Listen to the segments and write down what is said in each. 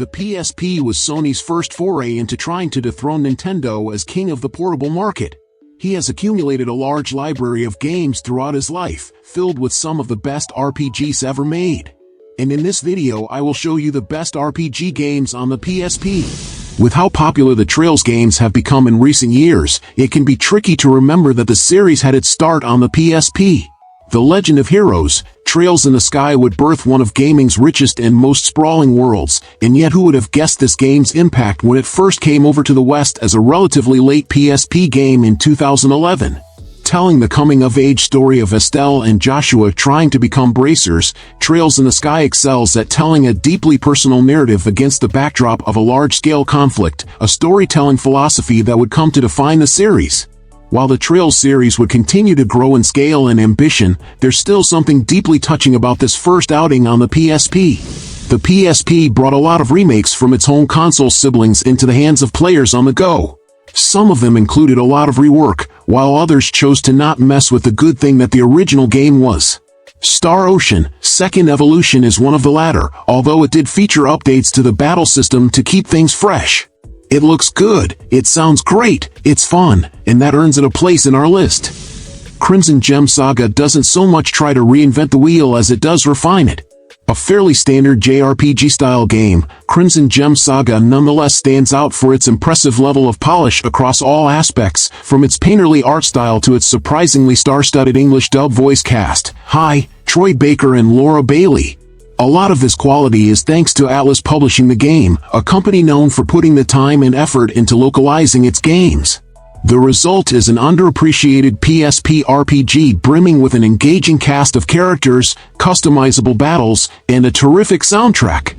The PSP was Sony's first foray into trying to dethrone Nintendo as king of the portable market. He has accumulated a large library of games throughout his life, filled with some of the best RPGs ever made. And in this video I will show you the best RPG games on the PSP. With how popular the Trails games have become in recent years, it can be tricky to remember that the series had its start on the PSP. The Legend of Heroes, Trails in the Sky would birth one of gaming's richest and most sprawling worlds, and yet who would have guessed this game's impact when it first came over to the West as a relatively late PSP game in 2011. Telling the coming-of-age story of Estelle and Joshua trying to become bracers, Trails in the Sky excels at telling a deeply personal narrative against the backdrop of a large-scale conflict, a storytelling philosophy that would come to define the series. While the Trails series would continue to grow in scale and ambition, there's still something deeply touching about this first outing on the PSP. The PSP brought a lot of remakes from its home console siblings into the hands of players on the go. Some of them included a lot of rework, while others chose to not mess with the good thing that the original game was. Star Ocean: Second Evolution is one of the latter, although it did feature updates to the battle system to keep things fresh. It looks good, it sounds great, it's fun, and that earns it a place in our list. Crimson Gem Saga doesn't so much try to reinvent the wheel as it does refine it. A fairly standard JRPG-style game, Crimson Gem Saga nonetheless stands out for its impressive level of polish across all aspects, from its painterly art style to its surprisingly star-studded English dub voice cast. Hi, Troy Baker and Laura Bailey. A lot of this quality is thanks to Atlas publishing the game, a company known for putting the time and effort into localizing its games. The result is an underappreciated PSP RPG brimming with an engaging cast of characters, customizable battles, and a terrific soundtrack.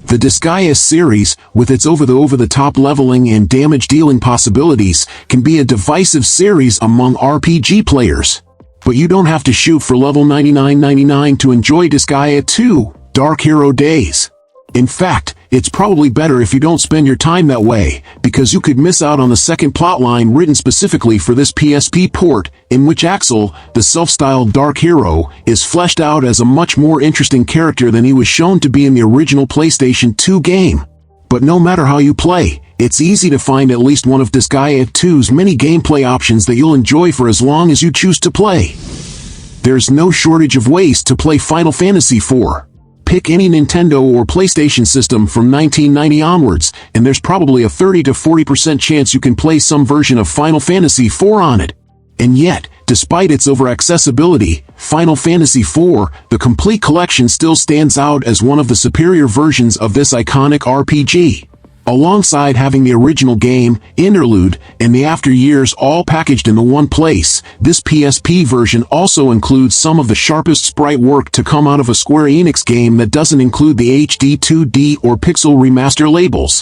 The Disgaea series, with its over-the-top leveling and damage-dealing possibilities, can be a divisive series among RPG players. But you don't have to shoot for level 9999 to enjoy Disgaea 2: Dark Hero Days. In fact, it's probably better if you don't spend your time that way, because you could miss out on the second plotline written specifically for this PSP port, in which Axel, the self-styled Dark Hero, is fleshed out as a much more interesting character than he was shown to be in the original PlayStation 2 game. But no matter how you play, it's easy to find at least one of Disgaea 2's many gameplay options that you'll enjoy for as long as you choose to play. There's no shortage of ways to play Final Fantasy IV. Pick any Nintendo or PlayStation system from 1990 onwards, and there's probably a 30 to 40% chance you can play some version of Final Fantasy IV on it. And yet, despite its over-accessibility, Final Fantasy IV, the complete collection, still stands out as one of the superior versions of this iconic RPG. Alongside having the original game, Interlude, and the After Years all packaged in the one place, this PSP version also includes some of the sharpest sprite work to come out of a Square Enix game that doesn't include the HD 2D or Pixel Remaster labels.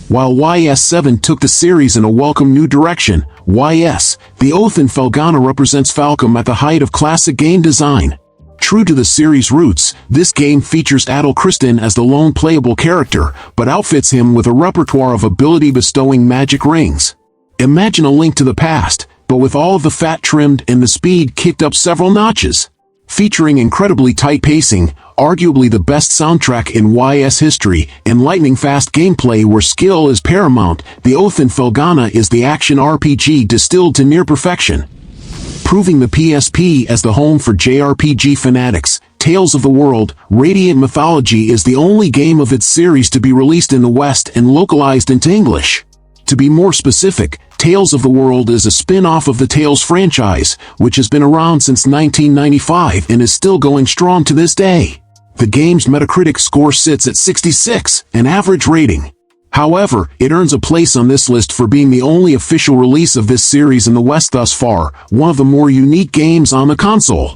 While YS7 took the series in a welcome new direction, YS, the Oath in Felghana represents Falcom at the height of classic game design. True to the series' roots, this game features Adel Kristin as the lone playable character, but outfits him with a repertoire of ability-bestowing magic rings. Imagine a Link to the Past, but with all of the fat trimmed and the speed kicked up several notches. Featuring incredibly tight pacing, arguably the best soundtrack in YS history, and lightning-fast gameplay where skill is paramount, The Oath in Felghana is the action RPG distilled to near perfection. Proving the PSP as the home for JRPG fanatics, Tales of the World: Radiant Mythology is the only game of its series to be released in the West and localized into English. To be more specific, Tales of the World is a spin-off of the Tales franchise, which has been around since 1995 and is still going strong to this day. The game's Metacritic score sits at 66, an average rating. However, it earns a place on this list for being the only official release of this series in the West thus far, one of the more unique games on the console.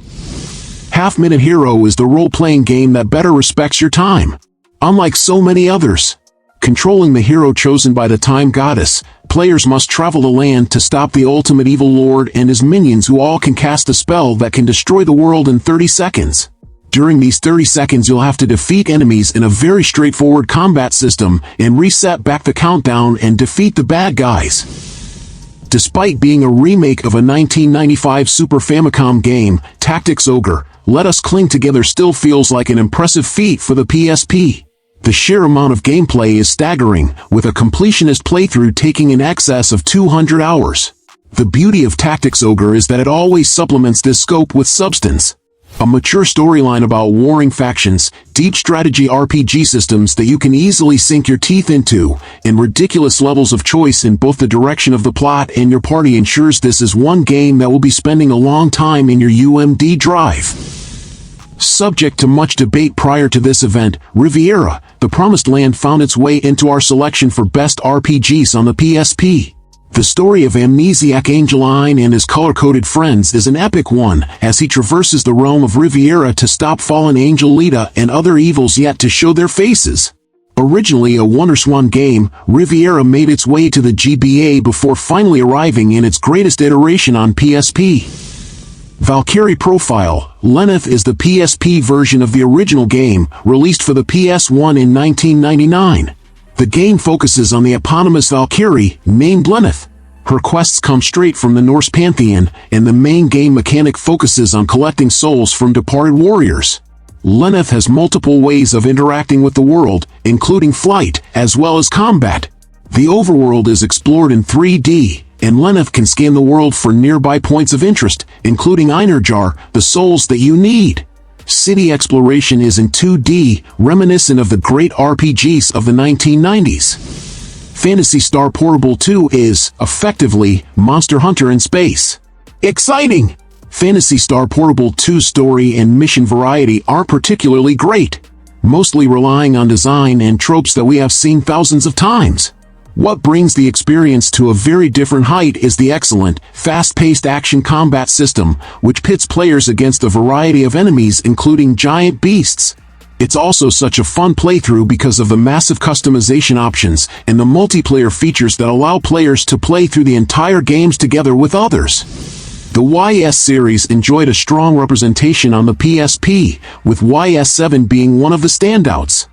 Half Minute Hero is the role-playing game that better respects your time. Unlike so many others, controlling the hero chosen by the Time Goddess, players must travel the land to stop the ultimate evil lord and his minions, who all can cast a spell that can destroy the world in 30 seconds. During these 30 seconds you'll have to defeat enemies in a very straightforward combat system, and reset back the countdown and defeat the bad guys. Despite being a remake of a 1995 Super Famicom game, Tactics Ogre: Let Us Cling Together still feels like an impressive feat for the PSP. The sheer amount of gameplay is staggering, with a completionist playthrough taking in excess of 200 hours. The beauty of Tactics Ogre is that it always supplements this scope with substance. A mature storyline about warring factions, deep strategy RPG systems that you can easily sink your teeth into, and ridiculous levels of choice in both the direction of the plot and your party ensures this is one game that will be spending a long time in your UMD drive. Subject to much debate prior to this event, Riviera, the Promised Land found its way into our selection for Best RPGs on the PSP. The story of amnesiac Angeline and his color-coded friends is an epic one, as he traverses the realm of Riviera to stop fallen Angel Lita and other evils yet to show their faces. Originally a WonderSwan game, Riviera made its way to the GBA before finally arriving in its greatest iteration on PSP. Valkyrie Profile, Lenneth is the PSP version of the original game, released for the PS1 in 1999. The game focuses on the eponymous Valkyrie, named Lenneth. Her quests come straight from the Norse pantheon, and the main game mechanic focuses on collecting souls from departed warriors. Lenneth has multiple ways of interacting with the world, including flight, as well as combat. The overworld is explored in 3D, and Lenneth can scan the world for nearby points of interest, including Einarjar, the souls that you need. City exploration is in 2D, reminiscent of the great RPGs of the 1990s. Phantasy Star Portable 2 is, effectively, Monster Hunter in space. Exciting! Phantasy Star Portable 2's story and mission variety are particularly great, mostly relying on design and tropes that we have seen thousands of times. What brings the experience to a very different height is the excellent, fast-paced action combat system, which pits players against a variety of enemies including giant beasts. It's also such a fun playthrough because of the massive customization options and the multiplayer features that allow players to play through the entire games together with others. The YS series enjoyed a strong representation on the PSP, with YS7 being one of the standouts.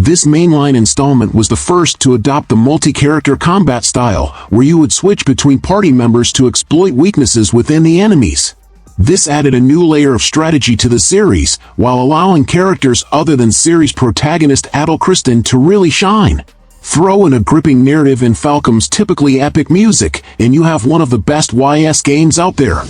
This mainline installment was the first to adopt the multi-character combat style, where you would switch between party members to exploit weaknesses within the enemies. This added a new layer of strategy to the series, while allowing characters other than series protagonist Adol Kristen to really shine. Throw in a gripping narrative and Falcom's typically epic music, and you have one of the best YS games out there.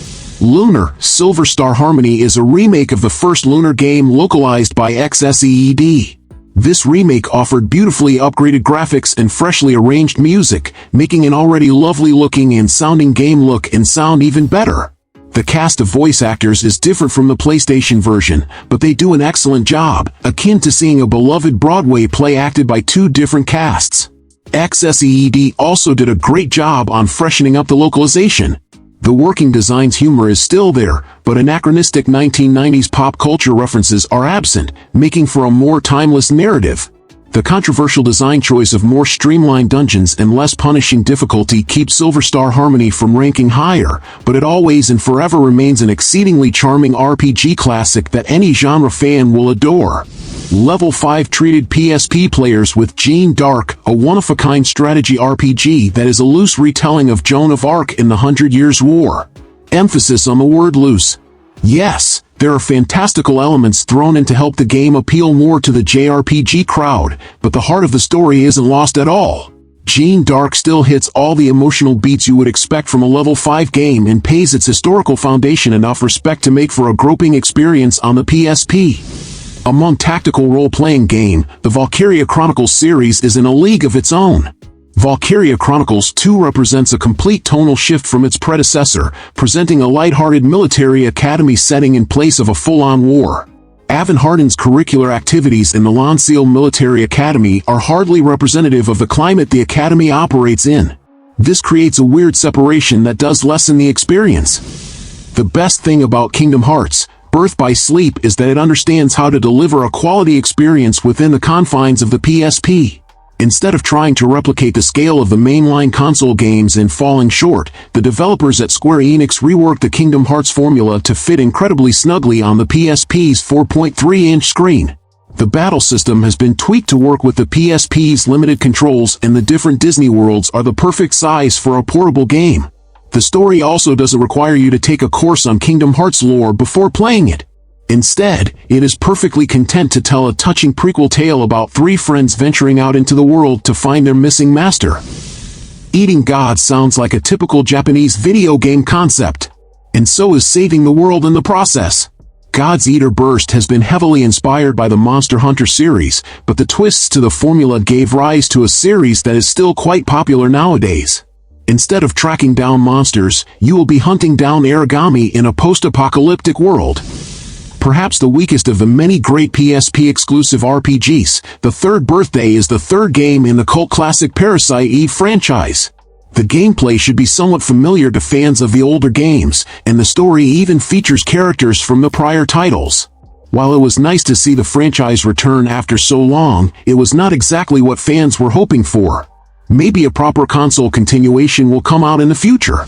Lunar, Silver Star Harmony is a remake of the first Lunar game localized by XSEED. This remake offered beautifully upgraded graphics and freshly arranged music, making an already lovely looking and sounding game look and sound even better. The cast of voice actors is different from the PlayStation version, but they do an excellent job, akin to seeing a beloved Broadway play acted by two different casts. XSEED also did a great job on freshening up the localization. The working design's humor is still there, but anachronistic 1990s pop culture references are absent, making for a more timeless narrative. The controversial design choice of more streamlined dungeons and less punishing difficulty keeps Silver Star Harmony from ranking higher, but it always and forever remains an exceedingly charming RPG classic that any genre fan will adore. Level 5 treated PSP players with Jeanne D'Arc, a one-of-a-kind strategy RPG that is a loose retelling of Joan of Arc in the 100 Years' War. Emphasis on the word loose. Yes, there are fantastical elements thrown in to help the game appeal more to the JRPG crowd, but the heart of the story isn't lost at all. Jeanne D'Arc still hits all the emotional beats you would expect from a level 5 game and pays its historical foundation enough respect to make for a groping experience on the PSP. Among tactical role-playing game, the Valkyria Chronicles series is in a league of its own. Valkyria Chronicles II represents a complete tonal shift from its predecessor, presenting a lighthearted military academy setting in place of a full-on war. Avon Harden's curricular activities in the Lonseal Military Academy are hardly representative of the climate the academy operates in. This creates a weird separation that does lessen the experience. The best thing about Kingdom Hearts, Birth by Sleep, is that it understands how to deliver a quality experience within the confines of the PSP. Instead of trying to replicate the scale of the mainline console games and falling short, the developers at Square Enix reworked the Kingdom Hearts formula to fit incredibly snugly on the PSP's 4.3-inch screen. The battle system has been tweaked to work with the PSP's limited controls, and the different Disney worlds are the perfect size for a portable game. The story also doesn't require you to take a course on Kingdom Hearts lore before playing it. Instead, it is perfectly content to tell a touching prequel tale about three friends venturing out into the world to find their missing master. Eating gods sounds like a typical Japanese video game concept. And so is saving the world in the process. God's Eater Burst has been heavily inspired by the Monster Hunter series, but the twists to the formula gave rise to a series that is still quite popular nowadays. Instead of tracking down monsters, you will be hunting down origami in a post-apocalyptic world. Perhaps the weakest of the many great PSP-exclusive RPGs, The Third Birthday is the third game in the cult classic Parasite Eve franchise. The gameplay should be somewhat familiar to fans of the older games, and the story even features characters from the prior titles. While it was nice to see the franchise return after so long, it was not exactly what fans were hoping for. Maybe a proper console continuation will come out in the future.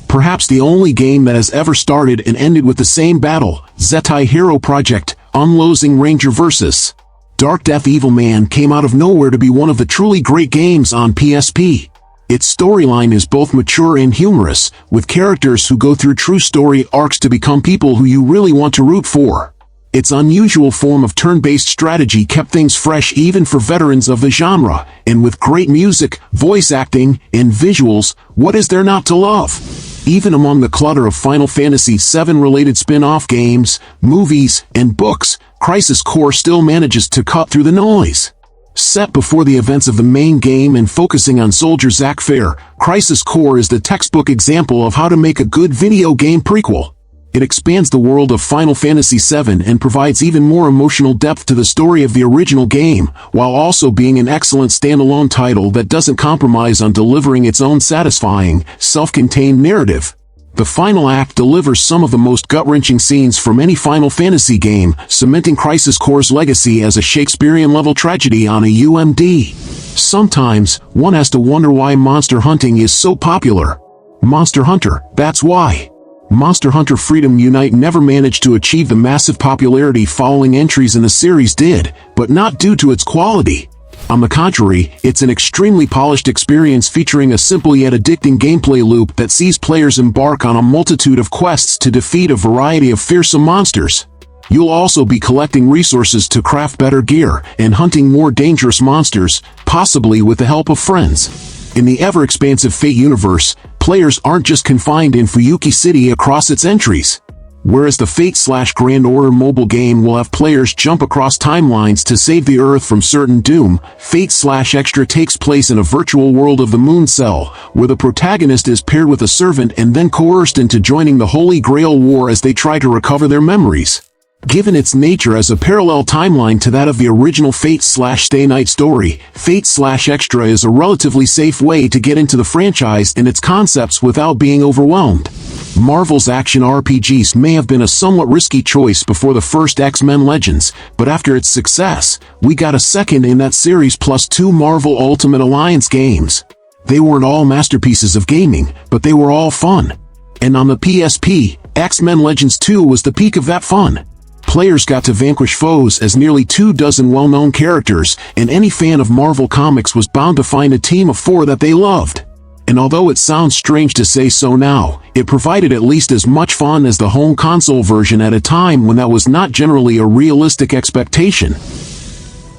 Perhaps the only game that has ever started and ended with the same battle, Z.H.P Hero Project, Unlosing Ranger vs. Darkdeath Evilman came out of nowhere to be one of the truly great games on PSP. Its storyline is both mature and humorous, with characters who go through true story arcs to become people who you really want to root for. Its unusual form of turn-based strategy kept things fresh even for veterans of the genre, and with great music, voice acting, and visuals, what is there not to love? Even among the clutter of Final Fantasy VII-related spin-off games, movies, and books, Crisis Core still manages to cut through the noise. Set before the events of the main game and focusing on Soldier Zack Fair, Crisis Core is the textbook example of how to make a good video game prequel. It expands the world of Final Fantasy VII and provides even more emotional depth to the story of the original game, while also being an excellent standalone title that doesn't compromise on delivering its own satisfying, self-contained narrative. The final act delivers some of the most gut-wrenching scenes from any Final Fantasy game, cementing Crisis Core's legacy as a Shakespearean-level tragedy on a UMD. Sometimes, one has to wonder why monster hunting is so popular. Monster Hunter, that's why. Monster Hunter Freedom Unite never managed to achieve the massive popularity following entries in the series did, but not due to its quality. On the contrary, it's an extremely polished experience featuring a simple yet addicting gameplay loop that sees players embark on a multitude of quests to defeat a variety of fearsome monsters. You'll also be collecting resources to craft better gear and hunting more dangerous monsters, possibly with the help of friends. In the ever-expansive Fate universe, players aren't just confined in Fuyuki City across its entries. Whereas the Fate/Grand Order mobile game will have players jump across timelines to save the Earth from certain doom, Fate/Extra takes place in a virtual world of the Moon Cell, where the protagonist is paired with a servant and then coerced into joining the Holy Grail War as they try to recover their memories. Given its nature as a parallel timeline to that of the original Fate/Stay Night story, Fate/Extra is a relatively safe way to get into the franchise and its concepts without being overwhelmed. Marvel's action RPGs may have been a somewhat risky choice before the first X-Men Legends, but after its success, we got a second in that series plus 2 Marvel Ultimate Alliance games. They weren't all masterpieces of gaming, but they were all fun. And on the PSP, X-Men Legends 2 was the peak of that fun. Players got to vanquish foes as nearly 24 well-known characters, and any fan of Marvel Comics was bound to find a team of 4 that they loved. And although it sounds strange to say so now, it provided at least as much fun as the home console version at a time when that was not generally a realistic expectation.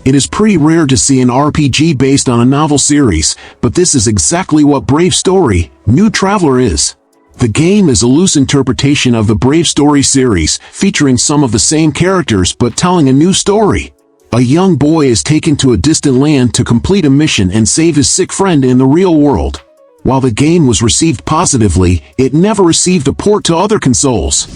It is pretty rare to see an RPG based on a novel series, but this is exactly what Brave Story, New Traveler is. The game is a loose interpretation of the Brave Story series, featuring some of the same characters but telling a new story. A young boy is taken to a distant land to complete a mission and save his sick friend in the real world. While the game was received positively, it never received a port to other consoles.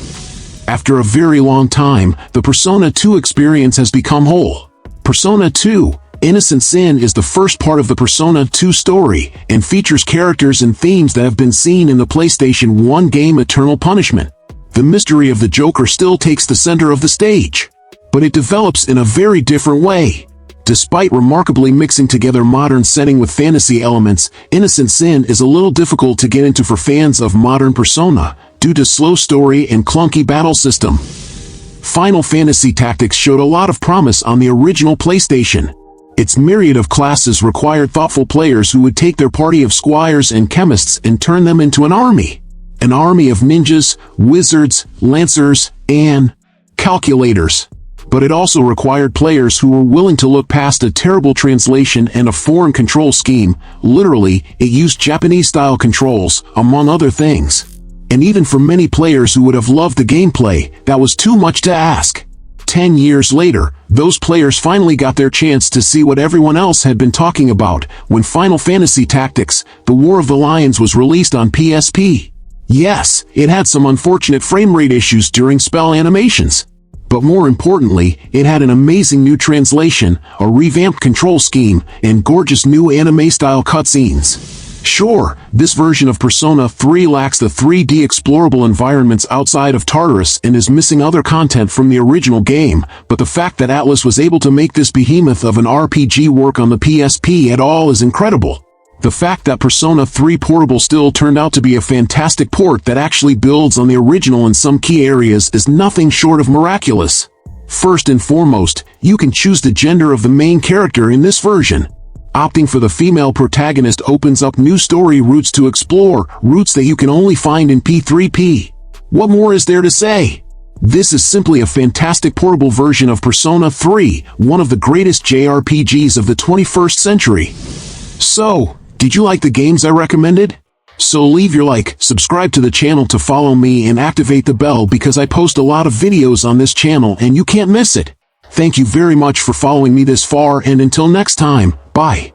After a very long time, the Persona 2 experience has become whole. Persona 2, Innocent Sin is the first part of the Persona 2 story, and features characters and themes that have been seen in the PlayStation 1 game Eternal Punishment. The mystery of the Joker still takes the center of the stage, but it develops in a very different way. Despite remarkably mixing together modern setting with fantasy elements, Innocent Sin is a little difficult to get into for fans of modern Persona, due to slow story and clunky battle system. Final Fantasy Tactics showed a lot of promise on the original PlayStation. Its myriad of classes required thoughtful players who would take their party of squires and chemists and turn them into an army. An army of ninjas, wizards, lancers, and calculators. But it also required players who were willing to look past a terrible translation and a foreign control scheme. Literally, it used Japanese-style controls, among other things. And even for many players who would have loved the gameplay, that was too much to ask. 10 years later, those players finally got their chance to see what everyone else had been talking about when Final Fantasy Tactics: The War of the Lions was released on PSP. Yes, it had some unfortunate frame rate issues during spell animations. But more importantly, it had an amazing new translation, a revamped control scheme, and gorgeous new anime-style cutscenes. Sure, this version of Persona 3 lacks the 3D explorable environments outside of Tartarus and is missing other content from the original game, but the fact that Atlus was able to make this behemoth of an RPG work on the PSP at all is incredible. The fact that Persona 3 Portable still turned out to be a fantastic port that actually builds on the original in some key areas is nothing short of miraculous. First and foremost, you can choose the gender of the main character in this version. Opting for the female protagonist opens up new story routes to explore, routes that you can only find in P3P. What more is there to say? This is simply a fantastic portable version of Persona 3, one of the greatest JRPGs of the 21st century. So, did you like the games I recommended? So leave your like, subscribe to the channel to follow me, and activate the bell because I post a lot of videos on this channel and you can't miss it. Thank you very much for following me this far, and until next time, bye.